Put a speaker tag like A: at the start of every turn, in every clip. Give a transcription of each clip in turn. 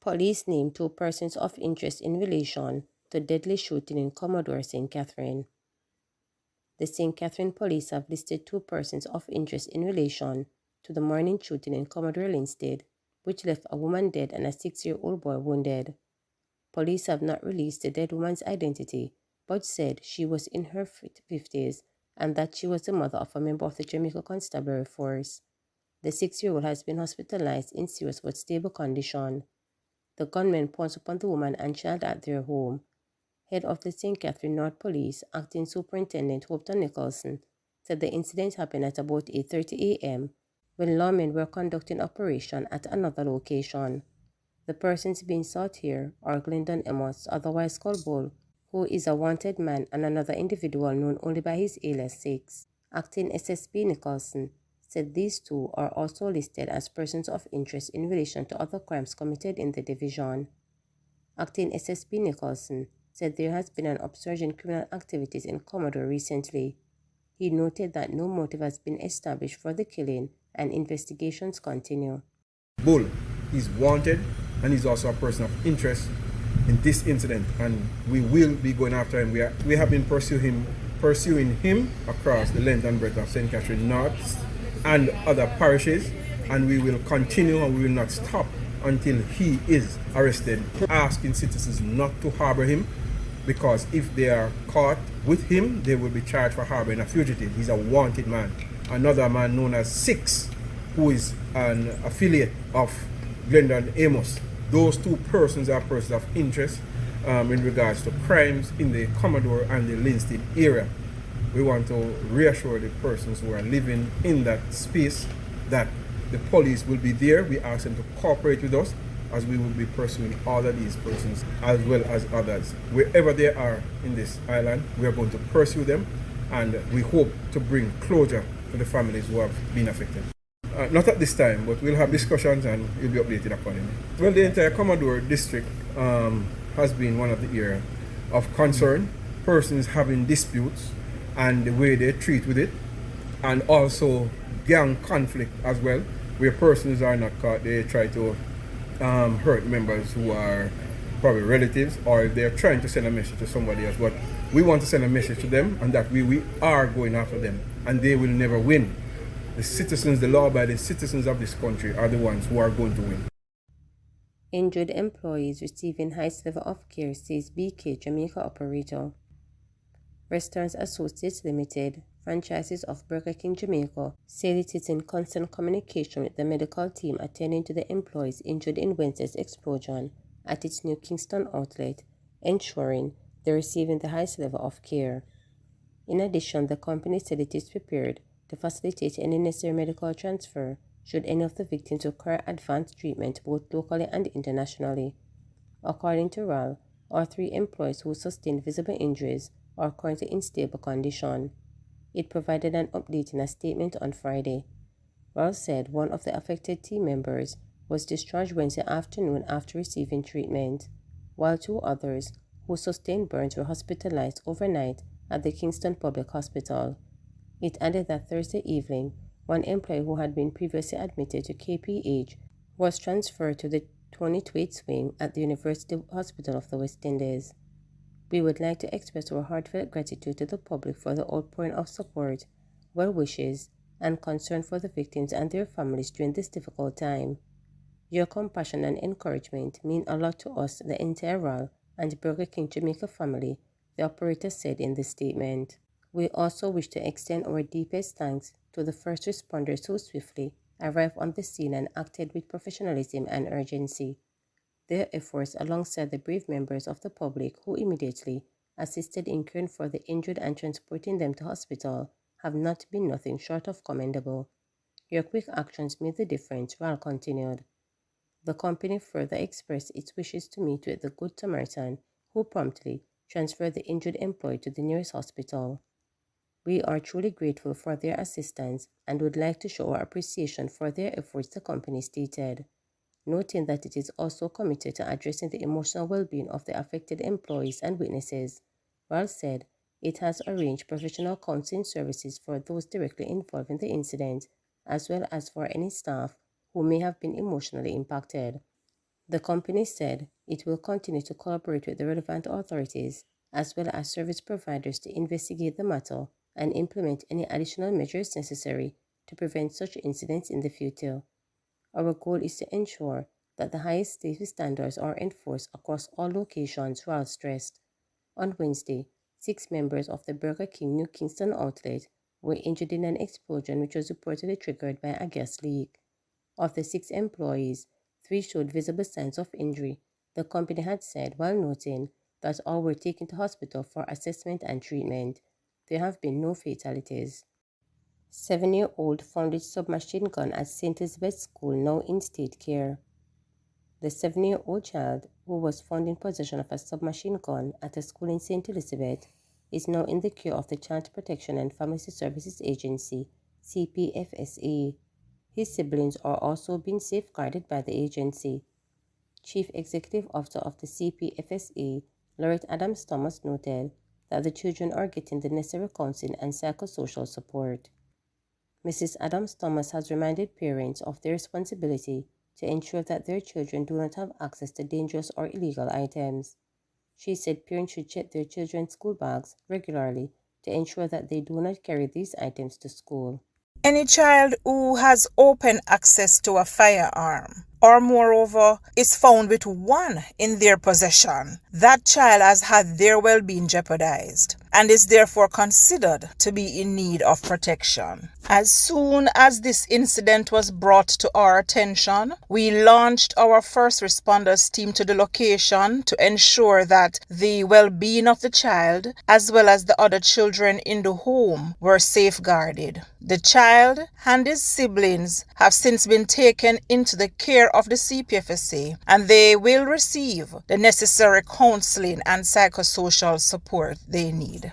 A: Police named two persons of interest in relation to deadly shooting in Commodore St. Catherine. The St. Catherine police have listed two persons of interest in relation to the morning shooting in Commodore Linstead, which left a woman dead and a 6-year-old boy wounded. Police have not released the dead woman's identity, but said she was in her 50s and that she was the mother of a member of the Jamaica Constabulary Force. The 6-year-old has been hospitalized in serious but stable condition. The gunmen pounced upon the woman and child at their home. Head of the St. Catherine North Police, Acting Superintendent Hopton Nicholson, said the incident happened at about 8:30 a.m. when lawmen were conducting operation at another location. The persons being sought here are Glendon Amos, otherwise called Bull, who is a wanted man, and another individual known only by his alias 6. Acting SSP Nicholson said these two are also listed as persons of interest in relation to other crimes committed in the division. Acting SSP Nicholson said there has been an upsurge in criminal activities in Commodore recently. He noted that no motive has been established for the killing and investigations continue.
B: Bull is wanted and he's also a person of interest in this incident, and we will be going after him. We have been pursuing him across the length and breadth of St. Catherine North and other parishes, and we will continue and we will not stop until he is arrested, asking citizens not to harbor him, because if they are caught with him, they will be charged for harboring a fugitive. He's a wanted man. Another man known as 6, who is an affiliate of Glendon Amos. Those two persons are persons of interest in regards to crimes in the Commodore and the Linstead area. We want to reassure the persons who are living in that space that the police will be there. We ask them to cooperate with us, as we will be pursuing all of these persons as well as others. Wherever they are in this island, we are going to pursue them, and we hope to bring closure to the families who have been affected. Not at this time, but we'll have discussions and you'll be updated accordingly. Well, the entire Commodore district has been one of the areas of concern. Persons having disputes and the way they treat with it, and also gang conflict as well, where persons are not caught, they try to hurt members who are probably relatives, or if they're trying to send a message to somebody else. But we want to send a message to them, and that we are going after them, and they will never win. The citizens, the law-abiding citizens of this country are the ones who are going to win.
A: Injured employees receiving highest level of care, says BK Jamaica operator. Restaurants Associates Limited, franchises of Burger King Jamaica, said it is in constant communication with the medical team attending to the employees injured in Wednesday's explosion at its New Kingston outlet, ensuring they're receiving the highest level of care. In addition, the company said it is prepared to facilitate any necessary medical transfer should any of the victims require advanced treatment both locally and internationally. According to RAL, all 3 employees who sustained visible injuries are currently in stable condition. It provided an update in a statement on Friday. RAL said one of the affected team members was discharged Wednesday afternoon after receiving treatment, while 2 others who sustained burns were hospitalized overnight at the Kingston Public Hospital. It added that Thursday evening, one employee who had been previously admitted to KPH was transferred to the Tony Thwaites wing at the University Hospital of the West Indies. We would like to express our heartfelt gratitude to the public for the outpouring of support, well wishes, and concern for the victims and their families during this difficult time. Your compassion and encouragement mean a lot to us, the entire RAL and Burger King Jamaica family, the operator said in the statement. We also wish to extend our deepest thanks to the first responders who swiftly arrived on the scene and acted with professionalism and urgency. Their efforts, alongside the brave members of the public who immediately assisted in caring for the injured and transporting them to hospital, have not been nothing short of commendable. Your quick actions made the difference, RAL continued. The company further expressed its wishes to meet with the Good Samaritan, who promptly transferred the injured employee to the nearest hospital. We are truly grateful for their assistance and would like to show our appreciation for their efforts, the company stated, noting that it is also committed to addressing the emotional well-being of the affected employees and witnesses. RAL said it has arranged professional counseling services for those directly involved in the incident, as well as for any staff who may have been emotionally impacted. The company said it will continue to collaborate with the relevant authorities as well as service providers to investigate the matter and implement any additional measures necessary to prevent such incidents in the future. Our goal is to ensure that the highest safety standards are enforced across all locations, Ralph stressed. On Wednesday, 6 members of the Burger King New Kingston outlet were injured in an explosion which was reportedly triggered by a gas leak. Of the 6 employees, 3 showed visible signs of injury, the company had said, while noting that all were taken to hospital for assessment and treatment. There have been no fatalities. 7-year-old found his submachine gun at St. Elizabeth's School, now in state care. The 7-year-old child, who was found in possession of a submachine gun at a school in St. Elizabeth, is now in the care of the Child Protection and Family Services Agency, CPFSA. His siblings are also being safeguarded by the agency. Chief Executive Officer of the CPFSA, Loretta Adams Thomas, noted that the children are getting the necessary counseling and psychosocial support. Mrs. Adams Thomas has reminded parents of their responsibility to ensure that their children do not have access to dangerous or illegal items. She said parents should check their children's school bags regularly to ensure that they do not carry these items to school.
C: Any child who has open access to a firearm or moreover is found with one in their possession, that child has had their well-being jeopardized and is therefore considered to be in need of protection. As soon as this incident was brought to our attention, we launched our first responders team to the location to ensure that the well-being of the child as well as the other children in the home were safeguarded. The child and his siblings have since been taken into the care of the CPFSA and they will receive the necessary counseling and psychosocial support they need.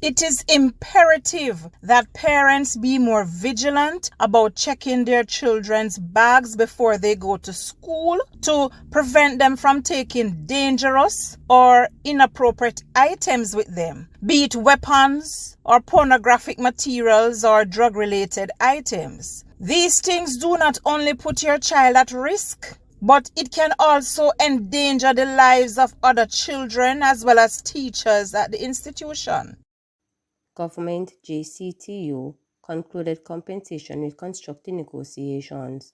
C: It is imperative that parents be more vigilant about checking their children's bags before they go to school to prevent them from taking dangerous or inappropriate items with them, be it weapons or pornographic materials or drug-related items. These things do not only put your child at risk, but it can also endanger the lives of other children as well as teachers at the institution.
A: Government JCTU concluded compensation reconstructing negotiations.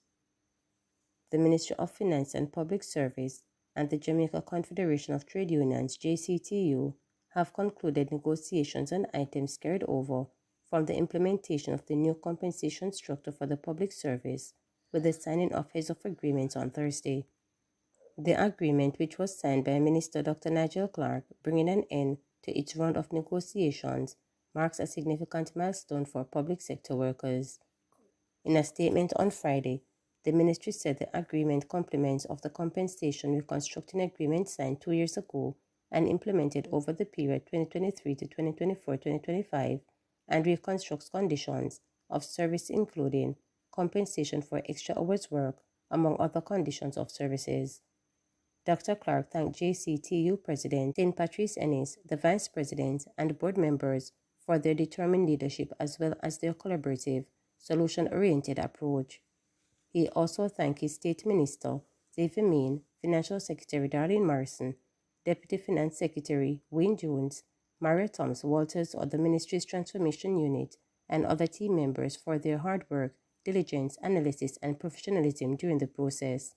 A: The Ministry of Finance and Public Service and the Jamaica Confederation of Trade Unions JCTU have concluded negotiations on items carried over from the implementation of the new compensation structure for the public service with the signing of heads of agreements on Thursday. The agreement, which was signed by Minister Dr. Nigel Clark, bringing an end to its round of negotiations, marks a significant milestone for public sector workers. In a statement on Friday, the ministry said the agreement complements of the compensation reconstructing agreement signed 2 years ago and implemented over the period 2023 to 2024-2025 and reconstructs conditions of service including compensation for extra hours work, among other conditions of services. Dr. Clark thanked JCTU President St. Patrice Ennis, the Vice President, and board members for their determined leadership as well as their collaborative, solution-oriented approach. He also thanked his State Minister, Xavier Main, Financial Secretary Darlene Morrison, Deputy Finance Secretary Wayne Jones, Maria Thomas Walters of the Ministry's Transformation Unit, and other team members for their hard work, diligence, analysis, and professionalism during the process.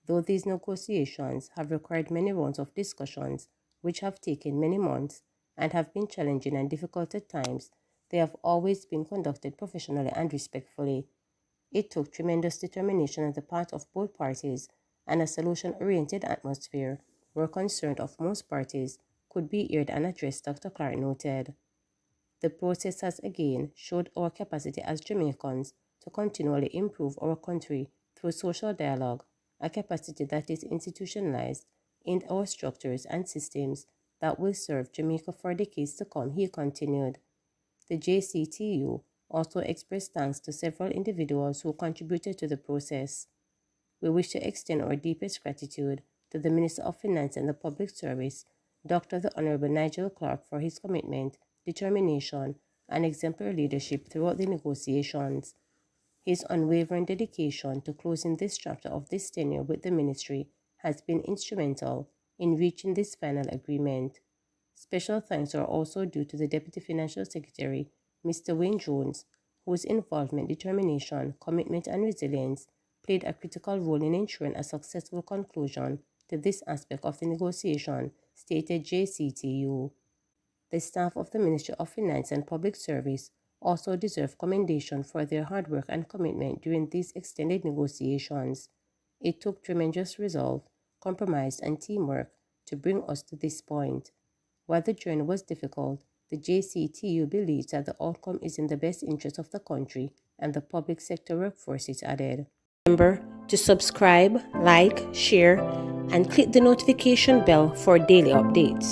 A: Though these negotiations have required many rounds of discussions, which have taken many months and have been challenging and difficult at times, they have always been conducted professionally and respectfully. It took tremendous determination on the part of both parties and a solution-oriented atmosphere where concern of most parties could be heard and addressed, Dr. Clark noted. The process has again showed our capacity as Jamaicans to continually improve our country through social dialogue, a capacity that is institutionalized in our structures and systems that will serve Jamaica for decades to come, he continued. The JCTU also expressed thanks to several individuals who contributed to the process. We wish to extend our deepest gratitude to the Minister of Finance and the Public Service, Dr. the Honorable Nigel Clark, for his commitment determination, and exemplary leadership throughout the negotiations. His unwavering dedication to closing this chapter of this tenure with the ministry has been instrumental in reaching this final agreement. Special thanks are also due to the Deputy Financial Secretary, Mr. Wayne Jones, whose involvement, determination, commitment, and resilience played a critical role in ensuring a successful conclusion to this aspect of the negotiation, stated JCTU. The staff of the Ministry of Finance and Public Service also deserve commendation for their hard work and commitment during these extended negotiations. It took tremendous resolve, compromise, and teamwork to bring us to this point. While the journey was difficult, the JCTU believes that the outcome is in the best interest of the country and the public sector workforce, it added. Remember to subscribe, like, share, and click the notification bell for daily updates.